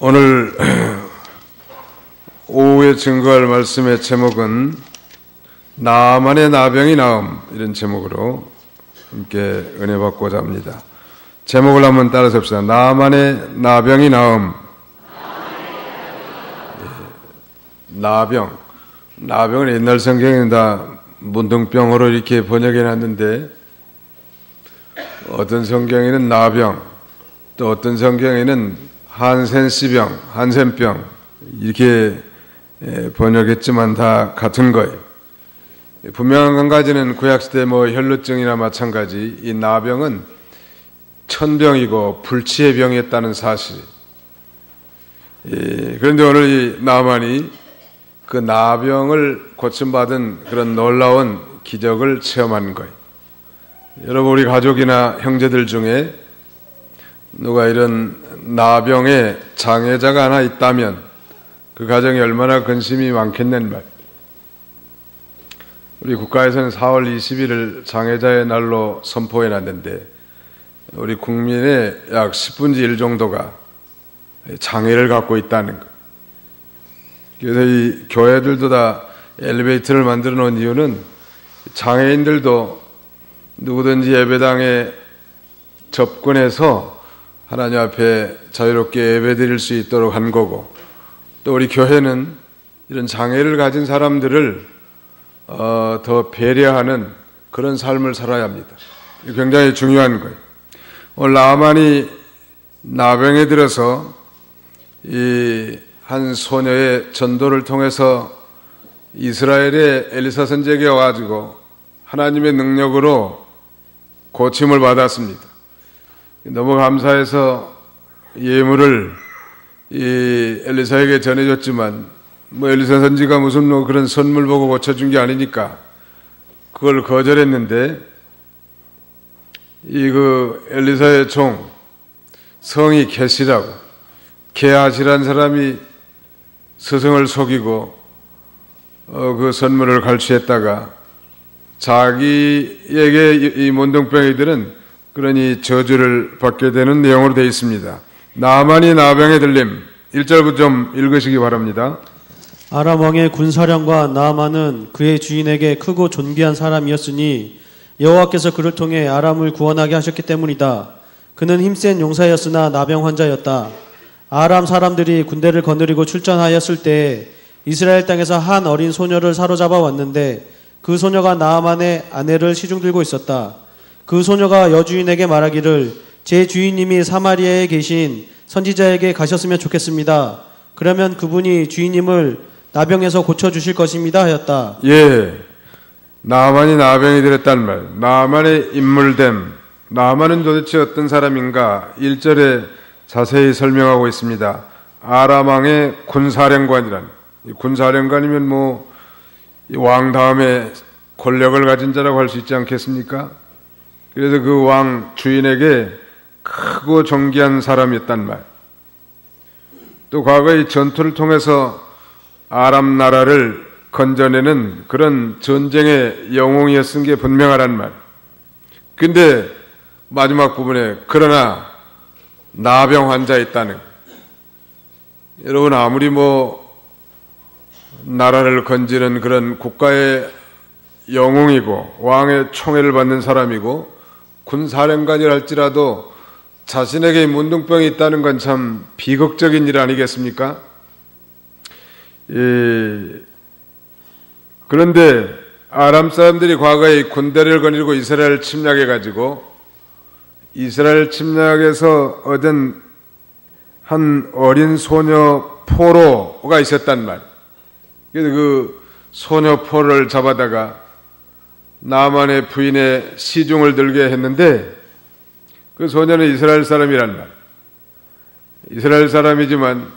오늘 오후에 증거할 말씀의 제목은 나만의 나병이 나음, 이런 제목으로 함께 은혜 받고자 합니다. 제목을 한번 따라서 합시다. 나만의 나병이 나음. 나병은 옛날 성경에는 다 문둥병으로 이렇게 번역해 놨는데, 어떤 성경에는 나병, 또 어떤 성경에는 한센병 이렇게 번역했지만 다 같은 거예요. 분명한 한 가지는 구약시대 혈루증이나 마찬가지 이 나병은 천병이고 불치의 병이었다는 사실. 그런데 오늘 이 나만이 그 나병을 고침받은 그런 놀라운 기적을 체험한 거예요. 여러분, 우리 가족이나 형제들 중에 누가 이런 나병의 장애자가 하나 있다면 그 가정이 얼마나 근심이 많겠는 말. 우리 국가에서는 4월 20일을 장애자의 날로 선포해 놨는데, 우리 국민의 약 10분의 1 정도가 장애를 갖고 있다는 것. 그래서 이 교회들도 다 엘리베이터를 만들어 놓은 이유는 장애인들도 누구든지 예배당에 접근해서 하나님 앞에 자유롭게 예배드릴 수 있도록 한 거고, 또 우리 교회는 이런 장애를 가진 사람들을 더 배려하는 그런 삶을 살아야 합니다. 굉장히 중요한 거예요. 오늘 나만이 나병에 들어서 이 한 소녀의 전도를 통해서 이스라엘의 엘리사 선지자에게 와가지고 하나님의 능력으로 고침을 받았습니다. 너무 감사해서 예물을 이 엘리사에게 전해줬지만, 엘리사 선지가 무슨 그런 선물 보고 고쳐준 게 아니니까 그걸 거절했는데, 엘리사의 종 성이 게하시라는 사람이 스승을 속이고 그 선물을 갈취했다가 자기에게 이 문둥병이들은 그러니 저주를 받게 되는 내용으로 되어 있습니다. 나만이 나병에 들림, 1절부터 좀 읽으시기 바랍니다. 아람 왕의 군사령과 나아만은 그의 주인에게 크고 존귀한 사람이었으니 여호와께서 그를 통해 아람을 구원하게 하셨기 때문이다. 그는 힘센 용사였으나 나병 환자였다. 아람 사람들이 군대를 거느리고 출전하였을 때 이스라엘 땅에서 한 어린 소녀를 사로잡아 왔는데, 그 소녀가 나아만의 아내를 시중 들고 있었다. 그 소녀가 여주인에게 말하기를, 제 주인님이 사마리아에 계신 선지자에게 가셨으면 좋겠습니다. 그러면 그분이 주인님을 나병에서 고쳐주실 것입니다 하였다. 나아만이 나병이 들었단 말. 나아만의 인물됨, 나아만은 도대체 어떤 사람인가 1절에 자세히 설명하고 있습니다. 아람 왕의 군사령관이란, 군사령관이면 왕 다음에 권력을 가진 자라고 할 수 있지 않겠습니까? 그래서 그 왕 주인에게 크고 존귀한 사람이었단 말. 또 과거의 전투를 통해서 아람 나라를 건져내는 그런 전쟁의 영웅이었은 게 분명하란 말. 근데 마지막 부분에 그러나 나병 환자였다는. 여러분, 아무리 나라를 건지는 그런 국가의 영웅이고 왕의 총애를 받는 사람이고 군사령관이라 할지라도 자신에게 문둥병이 있다는 건 참 비극적인 일 아니겠습니까? 그런데 아람 사람들이 과거에 군대를 거느리고 이스라엘을 침략해가지고 이스라엘 침략에서 얻은 한 어린 소녀 포로가 있었단 말. 그래서 그 소녀 포로를 잡아다가 나만의 부인의 시중을 들게 했는데, 그 소녀는 이스라엘 사람이란 말. 이스라엘 사람이지만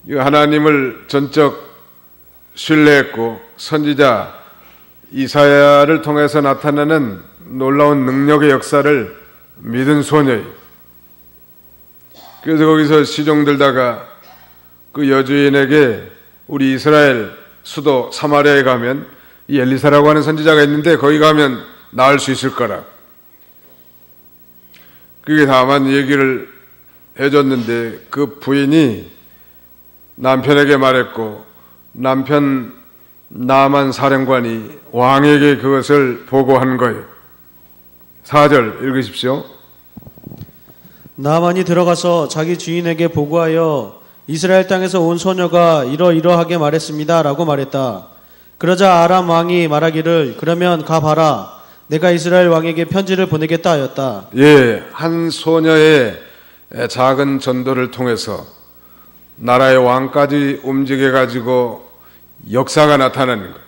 하나님을 전적 신뢰했고 선지자 이사야를 통해서 나타나는 놀라운 능력의 역사를 믿은 소녀예요. 그래서 거기서 시종 들다가 그 여주인에게 우리 이스라엘 수도 사마리아에 가면 이 엘리사라고 하는 선지자가 있는데 거기 가면 나을 수 있을 거라. 그게 다만 얘기를 해줬는데 그 부인이 남편에게 말했고 남편 나만 사령관이 왕에게 그것을 보고한 거예요. 4절 읽으십시오. 나만이 들어가서 자기 주인에게 보고하여 이스라엘 땅에서 온 소녀가 이러이러하게 말했습니다 라고 말했다. 그러자 아람 왕이 말하기를 그러면 가봐라. 내가 이스라엘 왕에게 편지를 보내겠다 하였다. 예, 한 소녀의 작은 전도를 통해서 나라의 왕까지 움직여가지고 역사가 나타나는 거예요.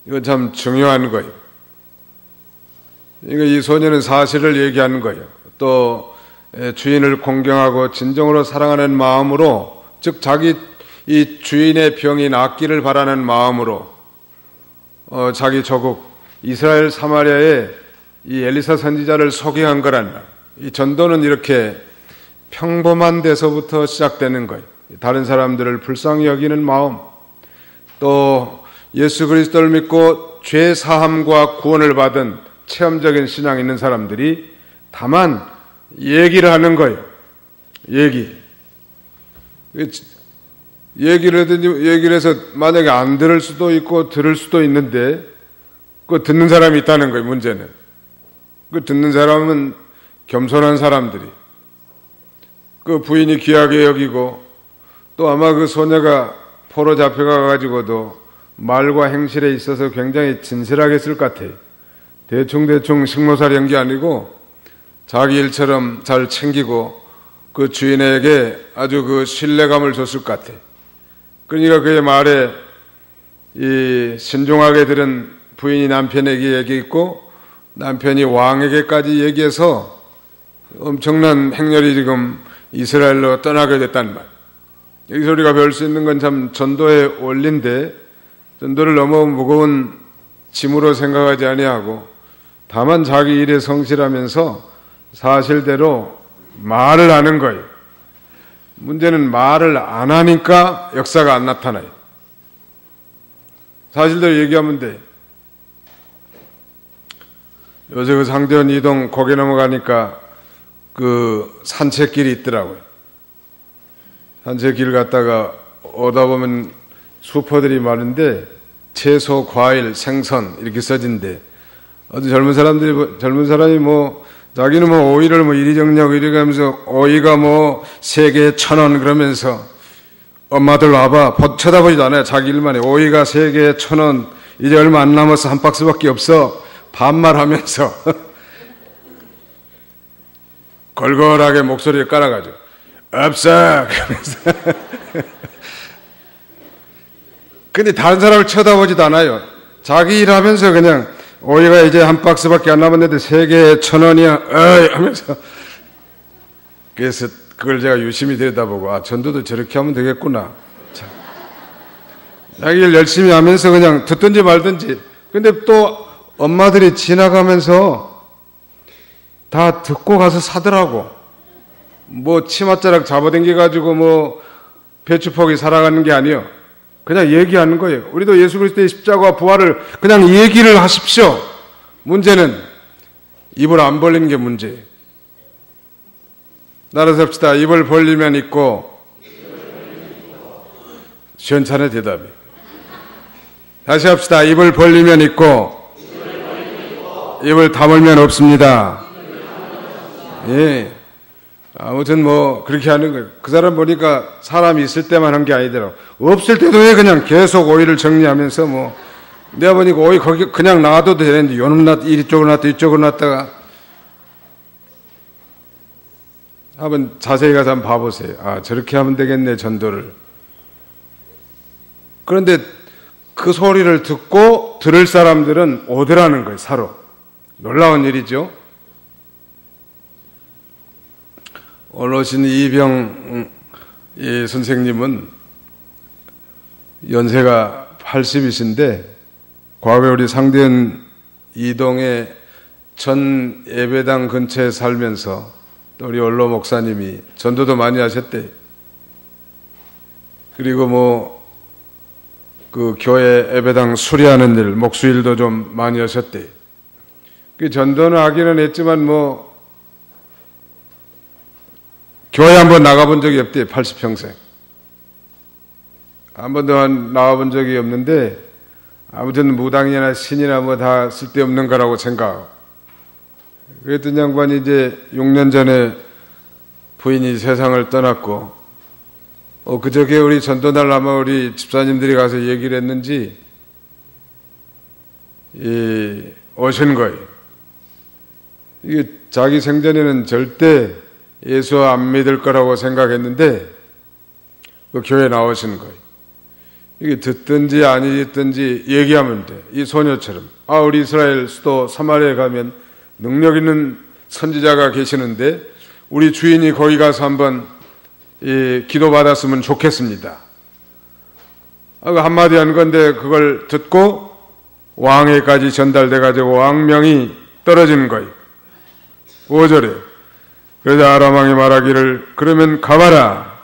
이건 참 중요한 거예요. 이 소녀는 사실을 얘기하는 거예요. 또 주인을 공경하고 진정으로 사랑하는 마음으로, 즉 자기 이 주인의 병이 낫기를 바라는 마음으로 자기 조국 이스라엘 사마리아에 이 엘리사 선지자를 소개한 거란 말. 이 전도는 이렇게 평범한 데서부터 시작되는 거예요. 다른 사람들을 불쌍히 여기는 마음, 또 예수 그리스도를 믿고 죄 사함과 구원을 받은 체험적인 신앙이 있는 사람들이 다만 얘기를 하는 거예요. 얘기를 해서 만약에 안 들을 수도 있고 들을 수도 있는데 그 듣는 사람이 있다는 거예요. 문제는 그 듣는 사람은 겸손한 사람들이, 그 부인이 귀하게 여기고 또 아마 그 소녀가 포로 잡혀가 가지고도 말과 행실에 있어서 굉장히 진실하게 했을 것 같아요. 대충 식모살 연기 아니고 자기 일처럼 잘 챙기고 그 주인에게 아주 그 신뢰감을 줬을 것 같아요. 그러니까 그의 말에 이 신중하게 들은 부인이 남편에게 얘기했고 남편이 왕에게까지 얘기해서 엄청난 행렬이 지금 이스라엘로 떠나게 됐단 말. 여기서 우리가 배울 수 있는 건 참 전도의 원리인데, 전도를 너무 무거운 짐으로 생각하지 아니하고 다만 자기 일에 성실하면서 사실대로 말을 하는 거예요. 문제는 말을 안 하니까 역사가 안 나타나요. 사실대로 얘기하면 돼. 요새 그 상대원 이동 거기 넘어가니까 그 산책길이 있더라고요. 산책길 갔다가 오다 보면 수퍼들이 많은데 채소, 과일, 생선 이렇게 써진대. 어떤 젊은 사람이 뭐 자기는 뭐 오이를 뭐 이리 정리하고 이리 가면서 오이가 뭐 3개에 1,000원 그러면서 엄마들 와봐 쳐다보지도 않아요. 자기 일만 해. 오이가 3개에 1,000원, 이제 얼마 안 남아서 한 박스밖에 없어. 반말하면서 걸걸하게 목소리를 깔아가지고 없어 그러면서 근데 다른 사람을 쳐다보지도 않아요. 자기 일하면서 그냥 오이가 이제 한 박스밖에 안 남았는데 3개에 1,000원이야 어이 하면서, 그래서 그걸 제가 유심히 들여다보고 아 전도도 저렇게 하면 되겠구나. 참. 자기 일 열심히 하면서 그냥 듣든지 말든지. 근데 또 엄마들이 지나가면서 다 듣고 가서 사더라고. 뭐 치맛자락 잡아당겨가지고 뭐 배추포기 살아가는 게 아니요. 그냥 얘기하는 거예요. 우리도 예수 그리스도의 십자가와 부활을 그냥 얘기를 하십시오. 문제는 입을 안 벌리는 게 문제예요. 나라서 합시다. 입을 벌리면 있고 시원찮은 대답이. 다시 합시다. 입을 벌리면 있고 입을 다물면 없습니다. 예. 아무튼 뭐 그렇게 하는 거예요. 그 사람 보니까 사람이 있을 때만 한 게 아니더라고. 없을 때도 왜 그냥 계속 오이를 정리하면서 뭐 내가 보니까 오이 거기 그냥 놔둬도 되는데 요놈 놨다 이쪽으로 놨다 이쪽으로 놨다가 한번 자세히 가서 한번 봐보세요. 아 저렇게 하면 되겠네 전도를. 그런데 그 소리를 듣고 들을 사람들은 오더라는 거예요. 사로. 놀라운 일이죠. 오신 이병 선생님은 연세가 80이신데 과거에 우리 상대원 이동의 전 예배당 근처에 살면서 또 우리 원로 목사님이 전도도 많이 하셨대. 그리고 뭐 그 교회 예배당 수리하는 일, 목수일도 좀 많이 하셨대. 그 전도는 하기는 했지만 뭐 교회 한번 나가본 적이 없대, 80평생. 한 번도 나와본 적이 없는데, 아무튼 무당이나 신이나 뭐 다 쓸데없는 거라고 생각하고. 그랬던 양반이 이제 6년 전에 부인이 세상을 떠났고, 그저께 우리 전도날 아마 우리 집사님들이 가서 얘기를 했는지, 오신 거예요. 이게 자기 생전에는 절대 예수 안 믿을 거라고 생각했는데, 그 교회 나오신 거예요. 이게 듣든지 아니 듣든지 얘기하면 돼. 이 소녀처럼. 우리 이스라엘 수도 사마리아에 가면 능력 있는 선지자가 계시는데 우리 주인이 거기 가서 한번 기도 받았으면 좋겠습니다. 한마디 한 건데 그걸 듣고 왕에까지 전달돼 가지고 왕명이 떨어지는 거예요. 5절에. 그래서 아람 왕이 말하기를 그러면 가봐라.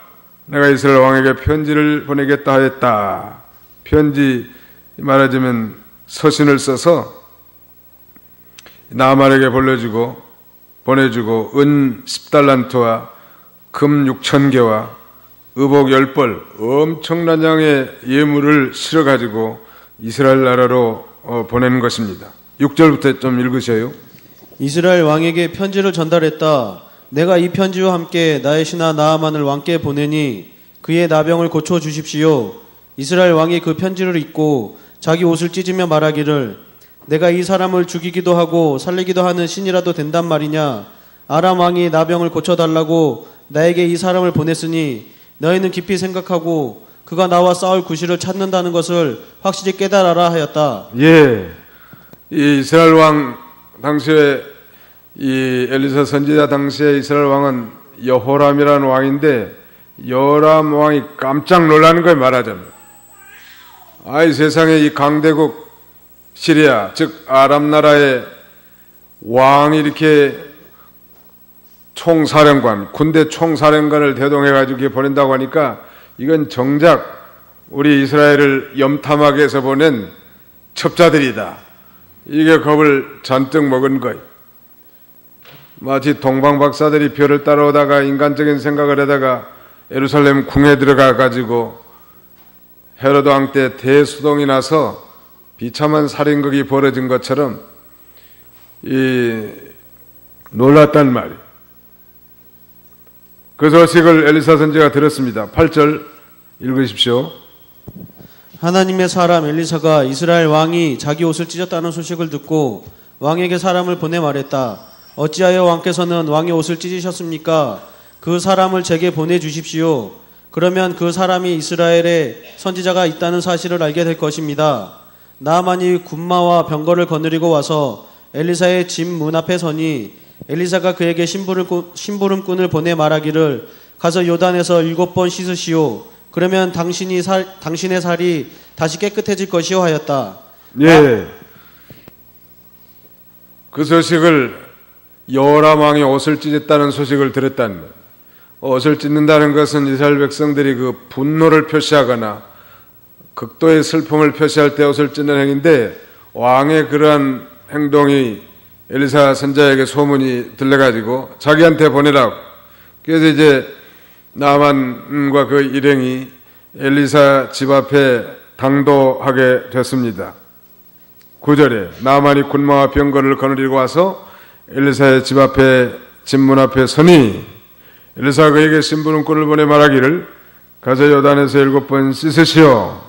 내가 이스라엘 왕에게 편지를 보내겠다 하였다. 편지 말하자면 서신을 써서 나만에게 보내주고 은 10달란트와 금 6,000개와 의복 10벌 엄청난 양의 예물을 실어가지고 이스라엘 나라로 보낸 것입니다. 6절부터 좀 읽으셔요. 이스라엘 왕에게 편지를 전달했다. 내가 이 편지와 함께 나의 신하 나아만을 왕께 보내니 그의 나병을 고쳐 주십시오. 이스라엘 왕이 그 편지를 읽고 자기 옷을 찢으며 말하기를 내가 이 사람을 죽이기도 하고 살리기도 하는 신이라도 된단 말이냐. 아람 왕이 나병을 고쳐달라고 나에게 이 사람을 보냈으니 너희는 깊이 생각하고 그가 나와 싸울 구실을 찾는다는 것을 확실히 깨달아라 하였다. 예, 이 이스라엘 왕 당시에 이 엘리사 선지자 당시에 이스라엘 왕은 여호람이라는 왕인데 여호람 왕이 깜짝 놀라는 거예요. 말하자면 이 세상에 이 강대국 시리아 즉 아람 나라의 왕이 이렇게 총사령관 군대 총사령관을 대동해 가지고 보낸다고 하니까 이건 정작 우리 이스라엘을 염탐하기 위해서 보낸 첩자들이다. 이게 겁을 잔뜩 먹은 거예요. 마치 동방박사들이 별을 따라오다가 인간적인 생각을 하다가 예루살렘 궁에 들어가 가지고 헤로드 왕 때 대수동이 나서 비참한 살인극이 벌어진 것처럼 놀랐단 말이에요. 그 소식을 엘리사 선지자가 들었습니다. 8절 읽으십시오. 하나님의 사람 엘리사가 이스라엘 왕이 자기 옷을 찢었다는 소식을 듣고 왕에게 사람을 보내 말했다. 어찌하여 왕께서는 왕의 옷을 찢으셨습니까? 그 사람을 제게 보내주십시오. 그러면 그 사람이 이스라엘에 선지자가 있다는 사실을 알게 될 것입니다. 나아만이 군마와 병거를 거느리고 와서 엘리사의 집 문 앞에 서니 엘리사가 그에게 심부름꾼을 보내 말하기를 가서 요단에서 7번 씻으시오. 그러면 당신의 살이 다시 깨끗해질 것이오 하였다. 예. 그 소식을 여호람 왕이 옷을 찢었다는 소식을 들었다는 거예요. 옷을 찢는다는 것은 이스라엘 백성들이 그 분노를 표시하거나 극도의 슬픔을 표시할 때 옷을 찢는 행위인데 왕의 그러한 행동이 엘리사 선지자에게 소문이 들려가지고 자기한테 보내라고. 그래서 이제 나만과 그 일행이 엘리사 집 앞에 당도하게 됐습니다. 9절에 나만이 군마와 병거를 거느리고 와서 엘리사의 집 문 앞에 서니 엘리사가 그에게 심부름꾼을 보내 말하기를 가서 요단에서 7번 씻으시오.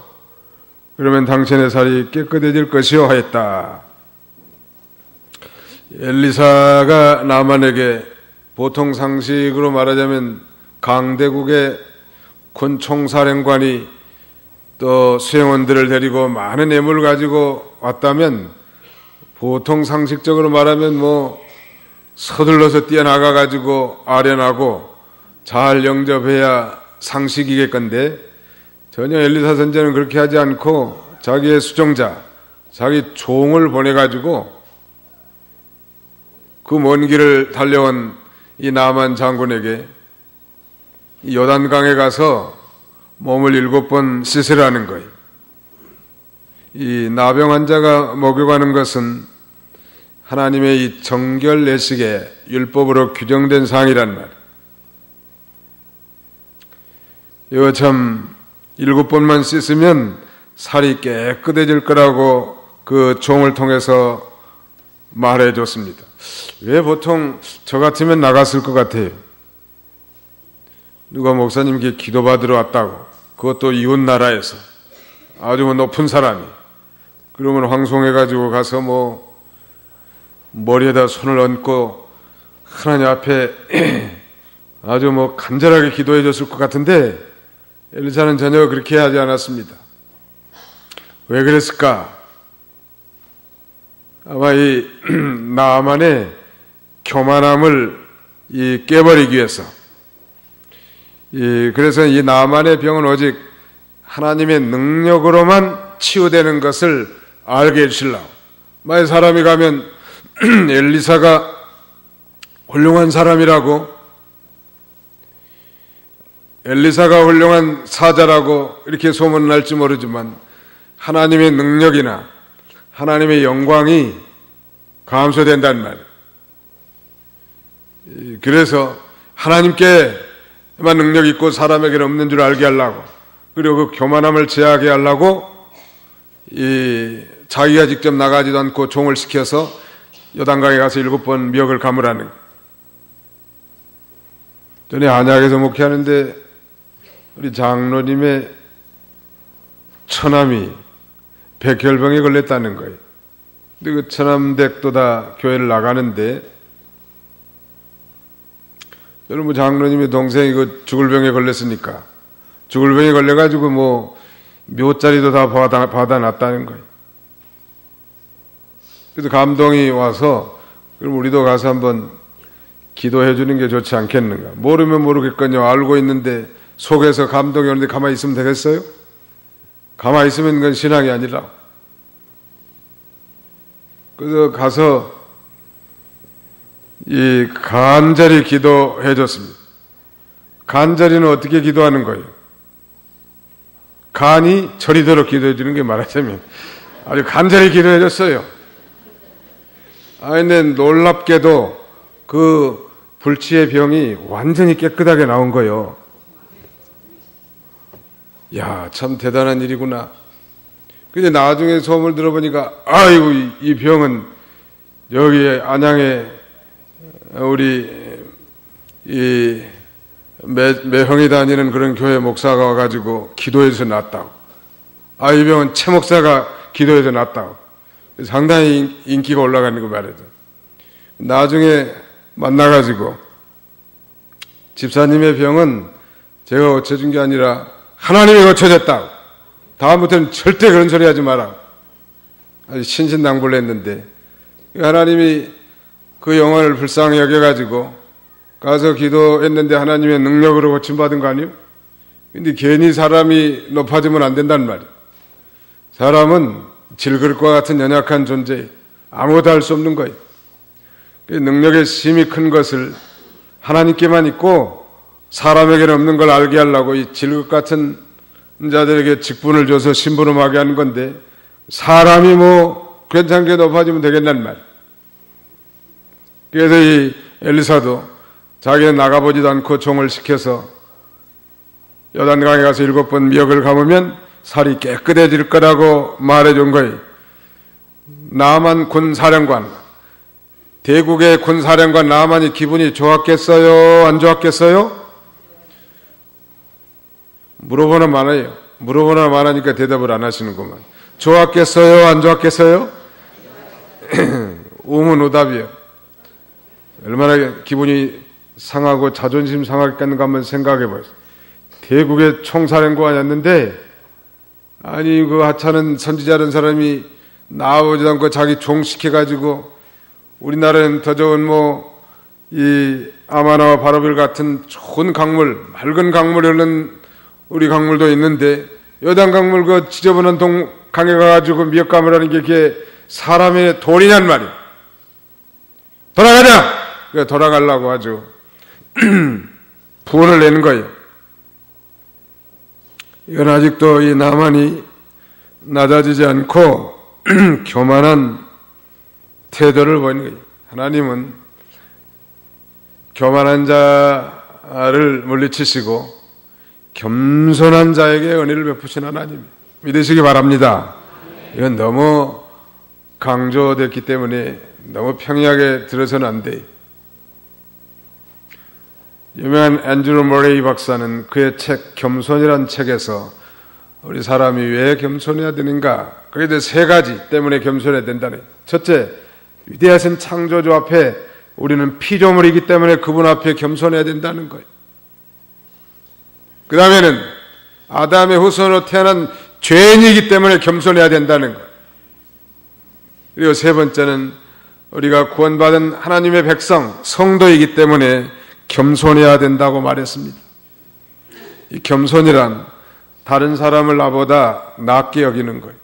그러면 당신의 살이 깨끗해질 것이오 하였다. 엘리사가 나만에게 보통 상식으로 말하자면 강대국의 군 총사령관이 또 수행원들을 데리고 많은 예물을 가지고 왔다면 보통 상식적으로 말하면 서둘러서 뛰어나가 가지고 아련하고 잘 영접해야 상식이겠건데 전혀 엘리사 선지자는 그렇게 하지 않고 자기의 수종자, 자기 종을 보내 가지고 그 먼 길을 달려온 이 나만 장군에게 이 요단강에 가서 몸을 7번 씻으라는 거예요. 이 나병 환자가 목욕하는 것은 하나님의 이 정결 내식의 율법으로 규정된 사항이란 말이에요. 이거 참 7번만 씻으면 살이 깨끗해질 거라고 그 종을 통해서 말해 줬습니다. 왜 보통 저 같으면 나갔을 것 같아요? 누가 목사님께 기도받으러 왔다고, 그것도 이웃 나라에서 아주 높은 사람이, 그러면 황송해가지고 가서 뭐 머리에다 손을 얹고 하나님 앞에 아주 뭐 간절하게 기도해 줬을 것 같은데 엘리사는 전혀 그렇게 하지 않았습니다. 왜 그랬을까? 아마 이 나아만의 교만함을 깨버리기 위해서, 그래서 이 나아만의 병은 오직 하나님의 능력으로만 치유되는 것을 알게 해주시려고. 만약 사람이 가면 엘리사가 훌륭한 사람이라고, 엘리사가 훌륭한 사자라고 이렇게 소문날지 모르지만 하나님의 능력이나 하나님의 영광이 감소된단 말이에요. 그래서 하나님께만 능력 있고 사람에게는 없는 줄 알게 하려고, 그리고 그 교만함을 제하게 하려고 자기가 직접 나가지도 않고 종을 시켜서 요단강에 가서 7번 미역을 감으라는 거예요. 전에 안약에서 목회하는데 우리 장로님의 처남이 백혈병에 걸렸다는 거예요. 근데 그 처남댁도 다 교회를 나가는데, 저는 뭐 장로님의 동생이 그 죽을 병에 걸렸으니까, 죽을 병에 걸려가지고 뭐 묘자리도 다 받아놨다는 거예요. 그래서 감동이 와서, 그럼 우리도 가서 한번 기도해 주는 게 좋지 않겠는가. 모르면 모르겠거니와 알고 있는데 속에서 감동이 오는데 가만히 있으면 되겠어요? 가만히 있으면 그건 신앙이 아니라. 그래서 가서 간절히 기도해 줬습니다. 간절히는 어떻게 기도하는 거예요? 간이 저리도록 기도해 주는 게 말하자면 아주 간절히 기도해 줬어요. 근데 놀랍게도 그 불치의 병이 완전히 깨끗하게 나온 거예요. 야, 참 대단한 일이구나. 근데 나중에 소문을 들어보니까, 아이고, 이 병은 여기 안양에 우리 매형이 다니는 그런 교회 목사가 와가지고 기도해서 낫다고. 이 병은 최 목사가 기도해서 낫다고. 상당히 인기가 올라가는 거 말이죠. 나중에 만나가지고 집사님의 병은 제가 고쳐준 게 아니라 하나님이 고쳐줬다. 다음부터는 절대 그런 소리 하지 마라. 아주 신신당부를 했는데 하나님이 그 영혼을 불쌍히 여겨가지고 가서 기도했는데 하나님의 능력으로 고침받은 거 아니에요? 근데 괜히 사람이 높아지면 안 된다는 말이에요. 사람은 질그릇과 같은 연약한 존재, 아무것도 할 수 없는 거예요. 능력의 힘이 큰 것을 하나님께만 있고 사람에게는 없는 걸 알게 하려고 이 질그릇 같은 자들에게 직분을 줘서 심부름하게 하는 건데, 사람이 뭐 괜찮게 높아지면 되겠다는 말. 그래서 이 엘리사도 자기는 나가보지도 않고 종을 시켜서 요단강에 가서 7번 미역을 감으면 살이 깨끗해질 거라고 말해준 거예요. 나만 군사령관, 대국의 군사령관 나만이 기분이 좋았겠어요? 안 좋았겠어요? 물어보나 많아요. 물어보나 많으니까 대답을 안 하시는구만. 좋았겠어요? 안 좋았겠어요? 우문우답이요. 얼마나 기분이 상하고 자존심 상하겠는가 한번 생각해 보세요. 대국의 총사령관이었는데, 아니 그 하찮은 선지자라는 사람이 나오지도 않고 자기 종 시켜가지고, 우리나라는 더 좋은 이 아마나와 바로빌 같은 좋은 강물, 맑은 강물이 흐르는 우리 강물도 있는데, 요단 강물 그 지저분한 강에 가가지고 미역 감으라는 게 그게 사람의 도리냔 말이야. 돌아가자! 그래, 돌아가려고 아주 부원을 내는 거예요. 이건 아직도 이 나만이 낮아지지 않고 교만한 태도를 보이는 거예요. 하나님은 교만한 자를 물리치시고 겸손한 자에게 은혜를 베푸신 하나님 믿으시기 바랍니다. 이건 너무 강조됐기 때문에 너무 평이하게 들어서는 안 돼. 유명한 앤드루 머레이 박사는 그의 책 겸손이란 책에서 우리 사람이 왜 겸손해야 되는가? 그에 대해 세 가지 때문에 겸손해야 된다네. 첫째, 위대하신 창조주 앞에 우리는 피조물이기 때문에 그분 앞에 겸손해야 된다는 거예요. 그 다음에는 아담의 후손으로 태어난 죄인이기 때문에 겸손해야 된다는 거예요. 그리고 세 번째는 우리가 구원받은 하나님의 백성, 성도이기 때문에 겸손해야 된다고 말했습니다. 이 겸손이란 다른 사람을 나보다 낫게 여기는 거예요.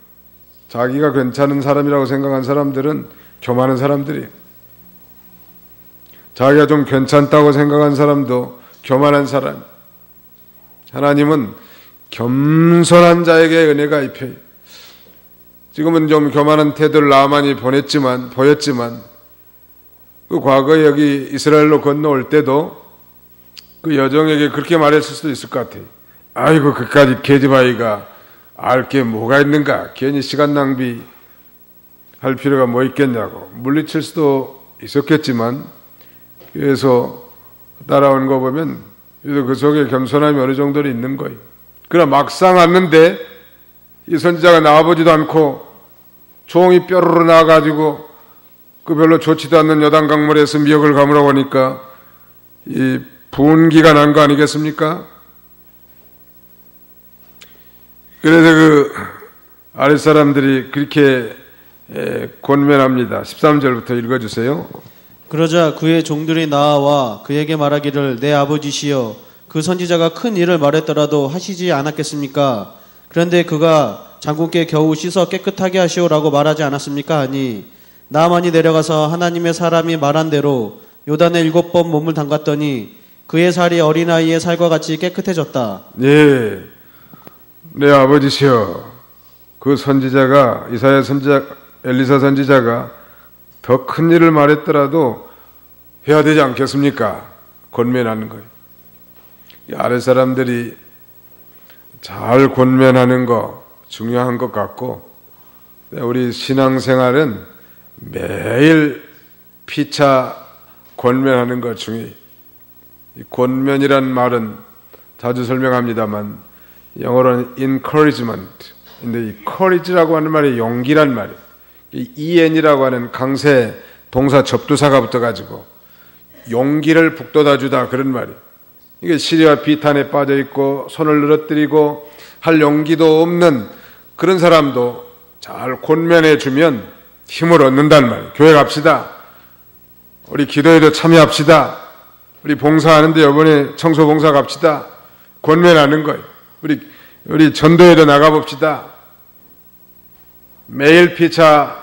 자기가 괜찮은 사람이라고 생각한 사람들은 교만한 사람들이에요. 자기가 좀 괜찮다고 생각한 사람도 교만한 사람. 하나님은 겸손한 자에게 은혜가 입혀요. 지금은 좀 교만한 태도를 나만이 보였지만 그 과거에 여기 이스라엘로 건너올 때도 그 여종에게 그렇게 말했을 수도 있을 것 같아요. 아이고 그까짓 계집아이가 알 게 뭐가 있는가, 괜히 시간 낭비할 필요가 뭐 있겠냐고 물리칠 수도 있었겠지만, 그래서 따라온 거 보면 그 속에 겸손함이 어느 정도는 있는 거예요. 그러나 막상 왔는데 이 선지자가 나와보지도 않고 종이 뾰로로 나와가지고 그 별로 좋지도 않는 요단강물에서 미역을 감으라고 하니까 이 분기가 난 거 아니겠습니까? 그래서 그 아랫사람들이 그렇게 권면합니다. 13절부터 읽어주세요. 그러자 그의 종들이 나와 그에게 말하기를 내 아버지시여 그 선지자가 큰 일을 말했더라도 하시지 않았겠습니까? 그런데 그가 장군께 겨우 씻어 깨끗하게 하시오라고 말하지 않았습니까? 하니 나만이 내려가서 하나님의 사람이 말한 대로 요단에 7번 몸을 담갔더니 그의 살이 어린아이의 살과 같이 깨끗해졌다. 네, 내 아버지시여 그 선지자가 이사야 선지자 엘리사 선지자가 더 큰 일을 말했더라도 해야 되지 않겠습니까? 권면하는 거예요. 이 아랫사람들이 잘 권면하는 거 중요한 것 같고, 우리 신앙생활은 매일 피차 권면하는 것 중에, 이 권면이란 말은 자주 설명합니다만 영어로는 encouragement인데 이 courage라고 하는 말이 용기란 말이에요. 이 en이라고 하는 강세 동사 접두사가 붙어가지고 용기를 북돋아주다 그런 말이에요. 이게 시리와 비탄에 빠져있고 손을 늘어뜨리고 할 용기도 없는 그런 사람도 잘 권면해주면 힘을 얻는단 말이에요. 교회 갑시다. 우리 기도에도 참여합시다. 우리 봉사하는데 이번에 청소봉사 갑시다. 권면하는 거예요. 우리 전도에도 나가봅시다. 매일 피차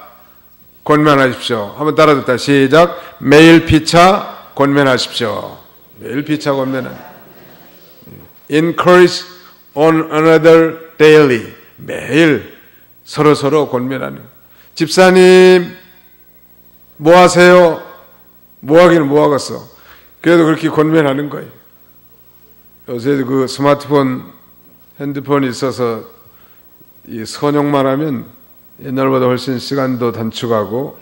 권면하십시오. 한번 따라 듣다 시작. 매일 피차 권면하십시오. 매일 피차 권면은 encourage one another daily. 매일 서로 권면하는. 집사님 뭐 하세요? 뭐 하기는 뭐 하겠어. 그래도 그렇게 권면하는 거예요. 요새 그 스마트폰 핸드폰이 있어서 이 선용만 하면 옛날보다 훨씬 시간도 단축하고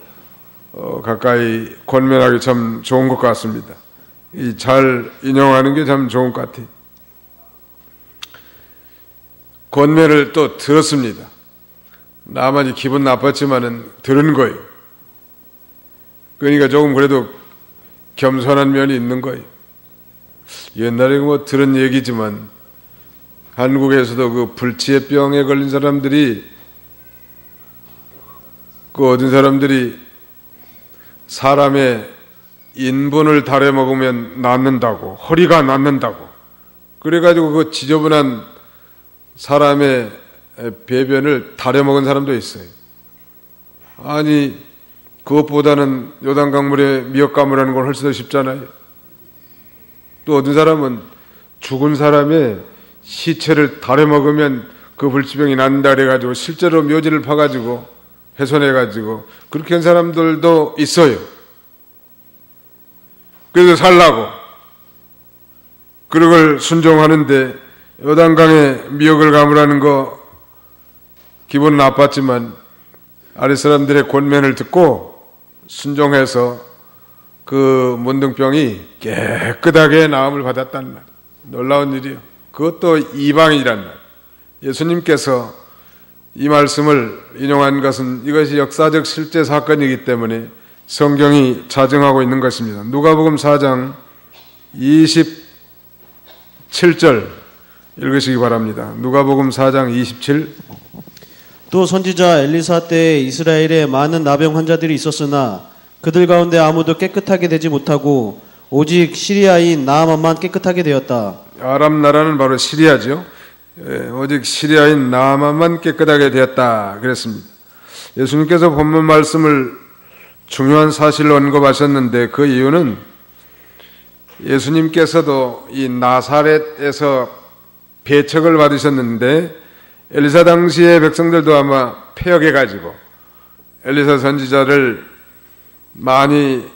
가까이 권면하기 참 좋은 것 같습니다. 이 잘 인용하는 게 참 좋은 것 같아요. 권면을 또 들었습니다. 나만이 기분 나빴지만은 들은 거예요. 그러니까 조금 그래도 겸손한 면이 있는 거예요. 옛날에 뭐 들은 얘기지만 한국에서도 그 불치병에 걸린 사람들이 그 어떤 사람들이 사람의 인분을 달여 먹으면 낫는다고, 허리가 낫는다고 그래가지고 그 지저분한 사람의 배변을 달여 먹은 사람도 있어요. 아니 그것보다는 요단강물에 미역 감으라는 건 훨씬 더 쉽잖아요. 또 어떤 사람은 죽은 사람의 시체를 달여 먹으면 그 불치병이 난다 그래가지고 실제로 묘지를 파가지고 훼손해가지고 그렇게 한 사람들도 있어요. 그래서 살라고 그걸 순종하는데 요단강에 미역을 가물하는 거 기분 나빴지만 아랫 사람들의 권면을 듣고 순종해서 그 문둥병이 깨끗하게 나음을 받았단 말. 놀라운 일이요. 그것도 이방이란 말. 예수님께서 이 말씀을 인용한 것은 이것이 역사적 실제 사건이기 때문에 성경이 자정하고 있는 것입니다. 누가복음 4장 27절 읽으시기 바랍니다. 누가복음 4장 27. 또 선지자 엘리사 때에 이스라엘에 많은 나병 환자들이 있었으나 그들 가운데 아무도 깨끗하게 되지 못하고 오직 시리아인 나아만만 깨끗하게 되었다. 아람 나라는 바로 시리아죠. 오직 시리아인 나아만만 깨끗하게 되었다 그랬습니다. 예수님께서 본문 말씀을 중요한 사실로 언급하셨는데 그 이유는 예수님께서도 이 나사렛에서 배척을 받으셨는데 엘리사 당시의 백성들도 아마 폐역해가지고 엘리사 선지자를 많이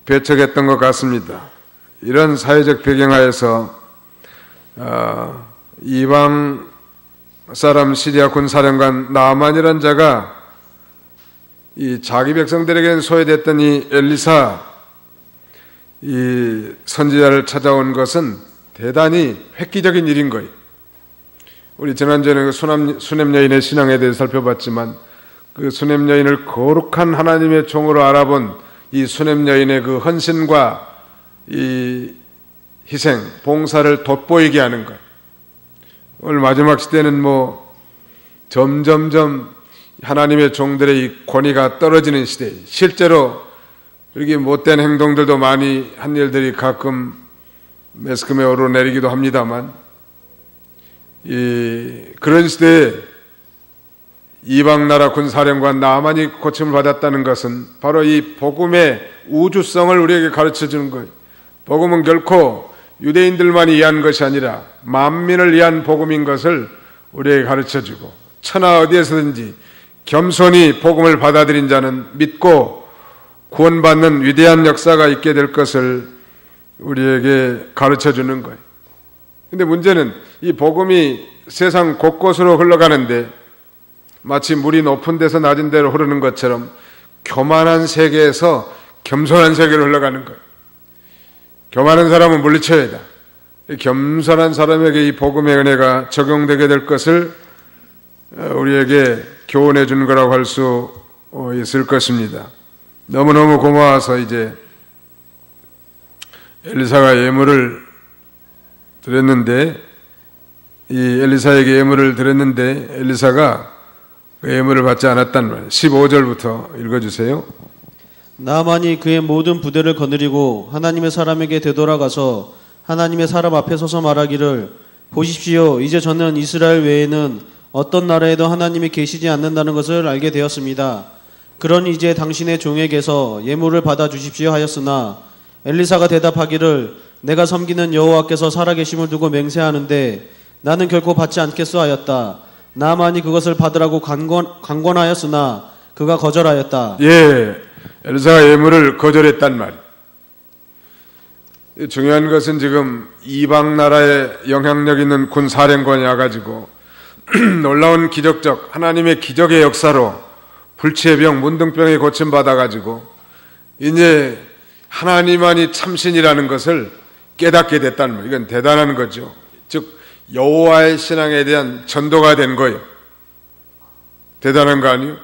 배척했던 것 같습니다. 이런 사회적 배경하에서 이방 사람 시리아 군사령관 나아만이라는 자가 이 자기 백성들에게는 소외됐던 이 엘리사 이 선지자를 찾아온 것은 대단히 획기적인 일인 거예요. 우리 지난주에는 수냄 여인의 신앙에 대해 살펴봤지만 그 수냄 여인을 거룩한 하나님의 종으로 알아본 이 수냄 여인의 그 헌신과 이 희생, 봉사를 돋보이게 하는 거예요. 오늘 마지막 시대는 점점점 하나님의 종들의 이 권위가 떨어지는 시대. 실제로 이렇게 못된 행동들도 많이 한 일들이 가끔 매스컴에 오르내리기도 합니다만 그런 시대에 이방나라 군사령관 나아만이 고침을 받았다는 것은 바로 이 복음의 우주성을 우리에게 가르쳐주는 거예요. 복음은 결코 유대인들만이 이해한 것이 아니라 만민을 위한 복음인 것을 우리에게 가르쳐주고 천하 어디에서든지 겸손히 복음을 받아들인 자는 믿고 구원받는 위대한 역사가 있게 될 것을 우리에게 가르쳐주는 거예요. 근데 문제는 이 복음이 세상 곳곳으로 흘러가는데 마치 물이 높은 데서 낮은 데로 흐르는 것처럼 교만한 세계에서 겸손한 세계로 흘러가는 거예요. 교만한 사람은 물리쳐야 돼. 겸손한 사람에게 이 복음의 은혜가 적용되게 될 것을 우리에게 교훈해 준 거라고 할 수 있을 것입니다. 너무너무 고마워서 이제 엘리사가 예물을 드렸는데 이 엘리사에게 예물을 드렸는데 엘리사가 그 예물을 받지 않았단 말이에요. 15절부터 읽어주세요. 나아만이 그의 모든 부대를 거느리고 하나님의 사람에게 되돌아가서 하나님의 사람 앞에 서서 말하기를 보십시오. 이제 저는 이스라엘 외에는 어떤 나라에도 하나님이 계시지 않는다는 것을 알게 되었습니다. 그러니 이제 당신의 종에게서 예물을 받아 주십시오 하였으나 엘리사가 대답하기를 내가 섬기는 여호와께서 살아계심을 두고 맹세하는데 나는 결코 받지 않겠소 하였다. 나아만이 그것을 받으라고 강권하였으나 그가 거절하였다. 엘리사가 예물을 거절했단 말이에요. 중요한 것은 지금 이방 나라에 영향력 있는 군사령관이 와가지고 놀라운 기적적 하나님의 기적의 역사로 불치의 병, 문둥병에 고침받아가지고 이제 하나님만이 참신이라는 것을 깨닫게 됐다는 거예요. 이건 대단한 거죠. 즉 여호와의 신앙에 대한 전도가 된 거예요. 대단한 거 아니에요?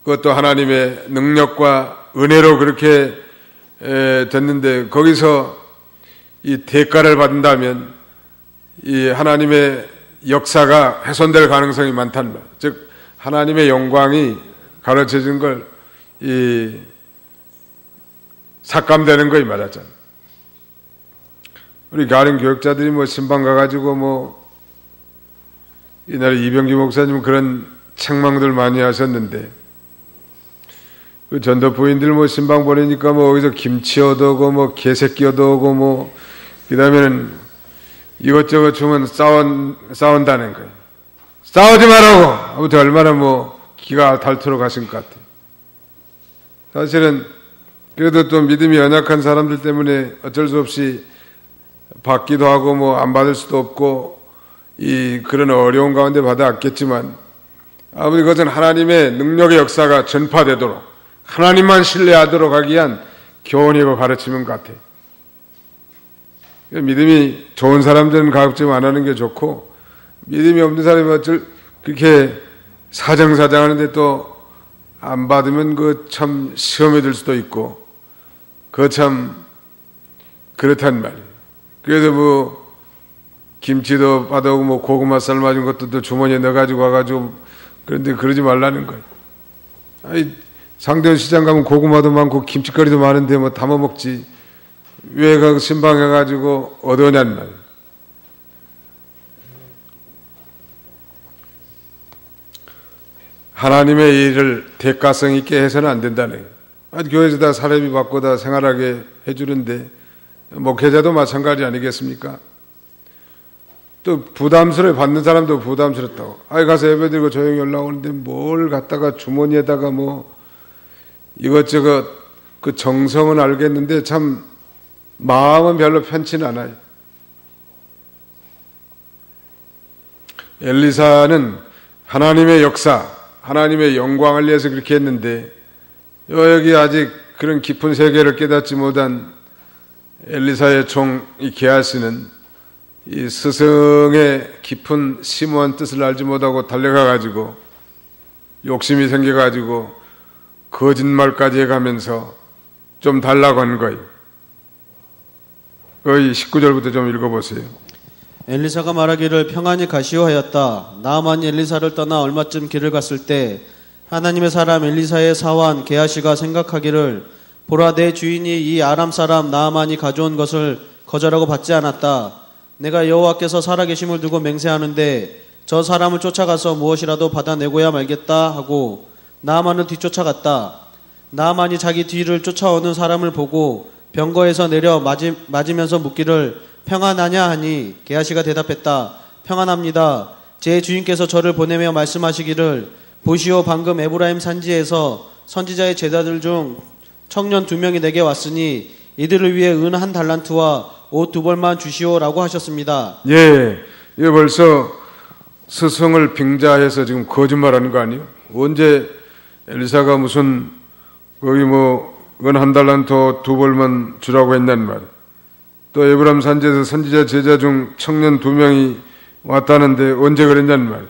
그것도 하나님의 능력과 은혜로 그렇게 됐는데 거기서 이 대가를 받는다면 이 하나님의 역사가 훼손될 가능성이 많단 말이에요. 즉 하나님의 영광이 가르쳐진 걸 삭감되는 거이 말하잖아요. 우리 가령 교육자들이 신방 가가지고 옛날에 이병기 목사님은 그런 책망들 많이 하셨는데 그 전도 부인들 신방 보내니까 어디서 김치 얻어오고 개새끼 얻어오고 그 다음에는 이것저것 주면 싸운다는 거예요. 싸우지 말라고! 아무튼 얼마나 기가 닳도록 하신 것 같아요. 사실은 그래도 또 믿음이 연약한 사람들 때문에 어쩔 수 없이 받기도 하고 뭐 안 받을 수도 없고 그런 어려운 가운데 받아왔겠지만 아버지 그것은 하나님의 능력의 역사가 전파되도록 하나님만 신뢰하도록 하기 위한 교훈이고 가르침인 것 같아요. 믿음이 좋은 사람들은 가급적 안 하는 게 좋고 믿음이 없는 사람이 어쩔 그렇게 사정사정하는데 또 안 받으면 그 참 시험에 들 수도 있고 그 참 그렇단 말이에요. 그래서 뭐 김치도 받아오고 뭐 고구마 삶아준 것도 또 주머니에 넣어가지고 와가지고 그런데 그러지 말라는 거예요. 아니 상대원 시장 가면 고구마도 많고 김치거리도 많은데 뭐 담아 먹지 왜 그 신방해가지고 얻어오냐는 말이에요. 하나님의 일을 대가성 있게 해서는 안 된다는 거예요. 교회에서 다 사례비 받고 다 생활하게 해주는데 목회자도 마찬가지 아니겠습니까? 또 부담스러워 받는 사람도 부담스럽다고. 가서 예배드리고 조용히 올라오는데 뭘 갖다가 주머니에다가 뭐 이것저것 그 정성은 알겠는데 참 마음은 별로 편치는 않아요. 엘리사는 하나님의 역사, 하나님의 영광을 위해서 그렇게 했는데 여기 아직 그런 깊은 세계를 깨닫지 못한 엘리사의 종 이 게하시는 이 스승의 깊은 심오한 뜻을 알지 못하고 달려가 가지고 욕심이 생겨 가지고 거짓말까지 해가면서 좀 달라고 한 거예요. 거의 19절부터 좀 읽어보세요. 엘리사가 말하기를 평안히 가시오 하였다. 나아만이 엘리사를 떠나 얼마쯤 길을 갔을 때 하나님의 사람 엘리사의 사환 게하시가 생각하기를 보라 내 주인이 이 아람 사람 나아만이 가져온 것을 거절하고 받지 않았다. 내가 여호와께서 살아계심을 두고 맹세하는데 저 사람을 쫓아가서 무엇이라도 받아내고야 말겠다 하고 나아만은 뒤쫓아갔다. 나아만이 자기 뒤를 쫓아오는 사람을 보고 병거에서 내려 맞으면서 묻기를 평안하냐 하니 게하시가 대답했다. 평안합니다. 제 주인께서 저를 보내며 말씀하시기를 보시오 방금 에브라임 산지에서 선지자의 제자들 중 청년 2명이 내게 왔으니 이들을 위해 은 1달란트와 옷 2벌만 주시오라고 하셨습니다. 예, 이거 벌써 스승을 빙자해서 지금 거짓말하는 거 아니에요? 언제 엘리사가 무슨 거기 뭐 은 1달란트 2벌만 주라고 했냔 말이에요. 또 에브라임 산지에서 선지자 제자 중 청년 2명이 왔다는데 언제 그랬냔 말이에요.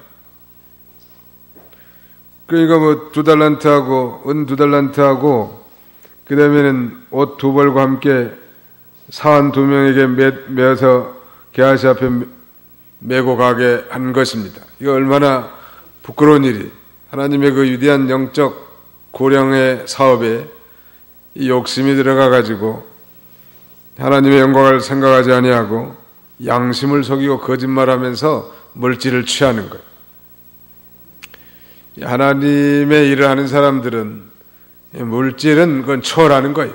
그러니까 뭐 2달란트하고 은 2달란트하고 그 다음에는 옷 2벌과 함께 사환 2명에게 메어서 게하시 앞에 메고 가게 한 것입니다. 이거 얼마나 부끄러운 일이. 하나님의 그 위대한 영적 고령의 사업에 이 욕심이 들어가 가지고 하나님의 영광을 생각하지 아니하고 양심을 속이고 거짓말하면서 물질을 취하는 거예요. 하나님의 일을 하는 사람들은 물질은 그건 초월하는 거예요.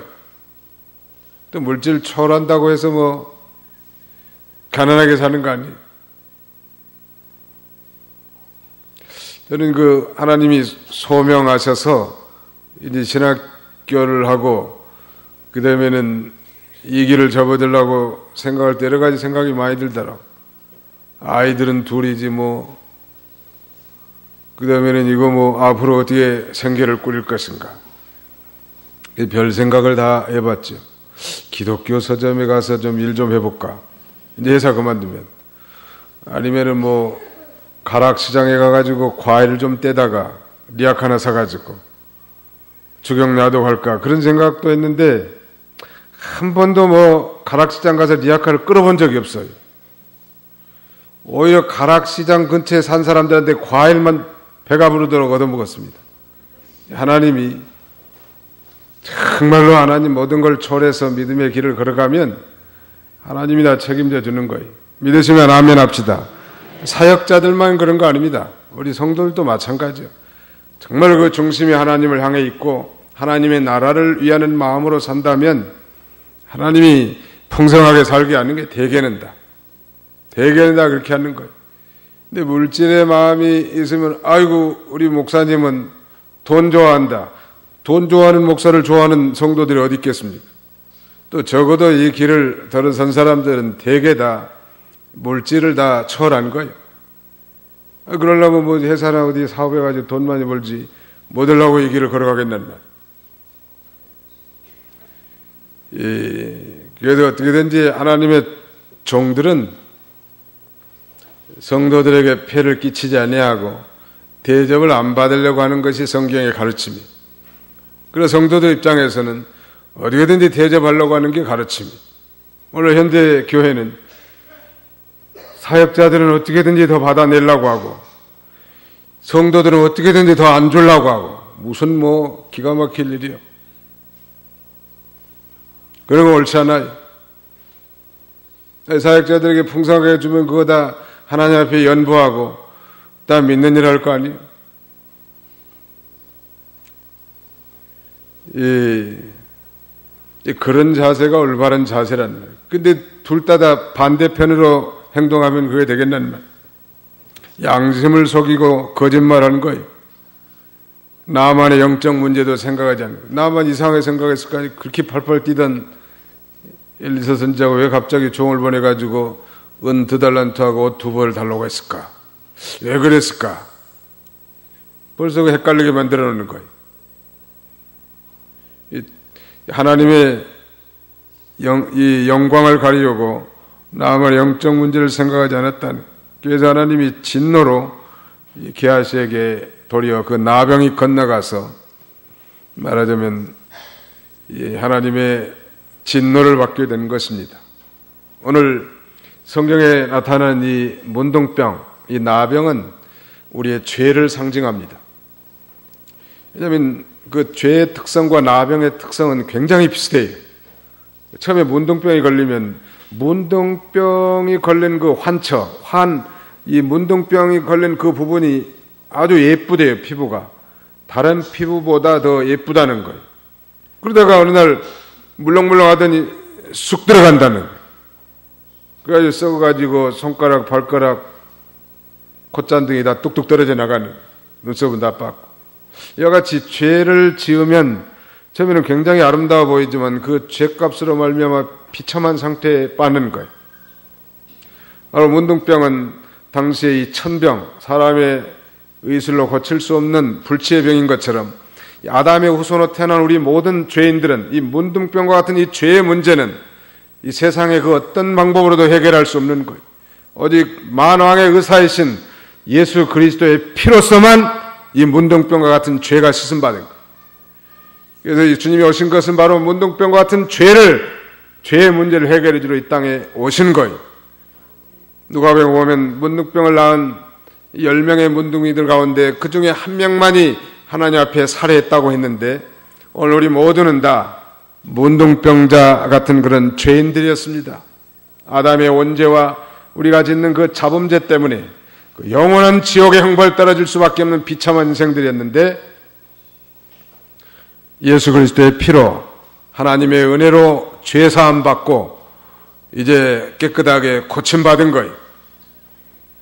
또 물질 초월한다고 해서 뭐 가난하게 사는 거 아니에요. 저는 그 하나님이 소명하셔서 이제 신학교를 하고 그 다음에는 이 길을 접어들라고 생각할 때 여러 가지 생각이 많이 들더라고. 아이들은 둘이지 뭐 그 다음에는 이거 뭐 앞으로 어떻게 생계를 꾸릴 것인가. 별 생각을 다 해봤죠. 기독교 서점에 가서 좀 일 좀 해볼까. 이제 회사 그만두면. 아니면은 뭐 가락시장에 가가지고 과일을 좀 떼다가 리약 하나 사가지고 주경야독 할까. 그런 생각도 했는데 한 번도 뭐 가락시장 가서 리약화를 끌어본 적이 없어요. 오히려 가락시장 근처에 산 사람들한테 과일만 배가 부르도록 얻어먹었습니다. 하나님이 정말로 하나님 모든 걸 초월해서 믿음의 길을 걸어가면 하나님이 다 책임져 주는 거예요. 믿으시면 아멘 합시다. 사역자들만 그런 거 아닙니다. 우리 성도들도 마찬가지요. 정말 그 중심이 하나님을 향해 있고 하나님의 나라를 위하는 마음으로 산다면 하나님이 풍성하게 살게 하는 게 대개는 다 그렇게 하는 거예요. 근데 물질의 마음이 있으면 아이고 우리 목사님은 돈 좋아한다. 돈 좋아하는 목사를 좋아하는 성도들이 어디 있겠습니까? 또 적어도 이 길을 들어선 사람들은 대개 다 물질을 다 초월한 거예요. 그러려면 뭐 회사나 어디 사업해가지고 돈 많이 벌지 뭐 되려고 이 길을 걸어가겠냐는 말. 그래도 어떻게든지 하나님의 종들은 성도들에게 폐를 끼치지 아니하고 대접을 안 받으려고 하는 것이 성경의 가르침이에요. 그래서 성도들 입장에서는 어떻게든지 대접하려고 하는 게 가르침이에요. 오늘 현대 교회는 사역자들은 어떻게든지 더 받아내려고 하고 성도들은 어떻게든지 더 안 주려고 하고 무슨 뭐 기가 막힐 일이요. 그런 거 옳지 않아요. 사역자들에게 풍성하게 주면 그거 다 하나님 앞에 연보하고 다 믿는 일 할 거 아니에요. 그런 자세가 올바른 자세란 말이에요. 근데 둘 다 반대편으로 행동하면 그게 되겠냐는 말. 양심을 속이고 거짓말하는 거예요. 나만의 영적 문제도 생각하지 않고 나만 이상하게 생각했을까? 그렇게 팔팔 뛰던 엘리사 선지자가 왜 갑자기 종을 보내가지고 은 2달란트하고 옷 2벌을 달라고 했을까? 왜 그랬을까? 벌써 헷갈리게 만들어 놓는 거예요. 하나님의 이 영광을 가리려고 나만의 영적 문제를 생각하지 않았다는. 그래서 하나님이 진노로 게하시에게 도리어 그 나병이 건너가서 말하자면 하나님의 진노를 받게 된 것입니다. 오늘 성경에 나타난 이 문둥병, 이 나병은 우리의 죄를 상징합니다. 왜냐하면 그 죄의 특성과 나병의 특성은 굉장히 비슷해요. 처음에 문둥병이 걸리면 문둥병이 걸린 그 이 문둥병이 걸린 그 부분이 아주 예쁘대요, 피부가. 다른 피부보다 더 예쁘다는 거예요. 그러다가 어느 날 물렁물렁 하더니 쑥 들어간다는 거예요. 그래가지고 썩어가지고 손가락, 발가락, 콧잔등이 다 뚝뚝 떨어져 나가는, 눈썹은 다 빠고. 이와 같이 죄를 지으면 처음에는 굉장히 아름다워 보이지만 그 죄값으로 말미암아 비참한 상태에 빠는 거예요. 바로 문둥병은 당시의 이 천병, 사람의 의술로 고칠 수 없는 불치의 병인 것처럼 아담의 후손으로 태어난 우리 모든 죄인들은 이 문둥병과 같은 이 죄의 문제는 이 세상의 그 어떤 방법으로도 해결할 수 없는 거예요. 오직 만왕의 의사이신 예수 그리스도의 피로서만 이 문둥병과 같은 죄가 씻음받은 거예요. 그래서 이 주님이 오신 것은 바로 문둥병과 같은 죄의 문제를 해결해 주러 이 땅에 오신 거예요. 누가복음 보면 문둥병을 낳은 10명의 문둥이들 가운데 그 중에 한 명만이 하나님 앞에 살해했다고 했는데 오늘 우리 모두는 다 문둥병자 같은 그런 죄인들이었습니다. 아담의 원죄와 우리가 짓는 그 자범죄 때문에 그 영원한 지옥의 형벌 떨어질 수밖에 없는 비참한 인생들이었는데 예수 그리스도의 피로 하나님의 은혜로 죄사함 받고 이제 깨끗하게 고침받은 거예요.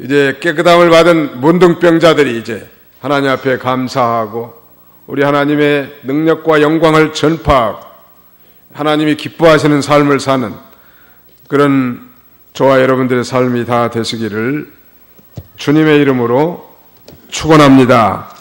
이제 깨끗함을 받은 문둥병자들이 이제 하나님 앞에 감사하고 우리 하나님의 능력과 영광을 전파하고 하나님이 기뻐하시는 삶을 사는 그런 저와 여러분들의 삶이 다 되시기를 주님의 이름으로 축원합니다.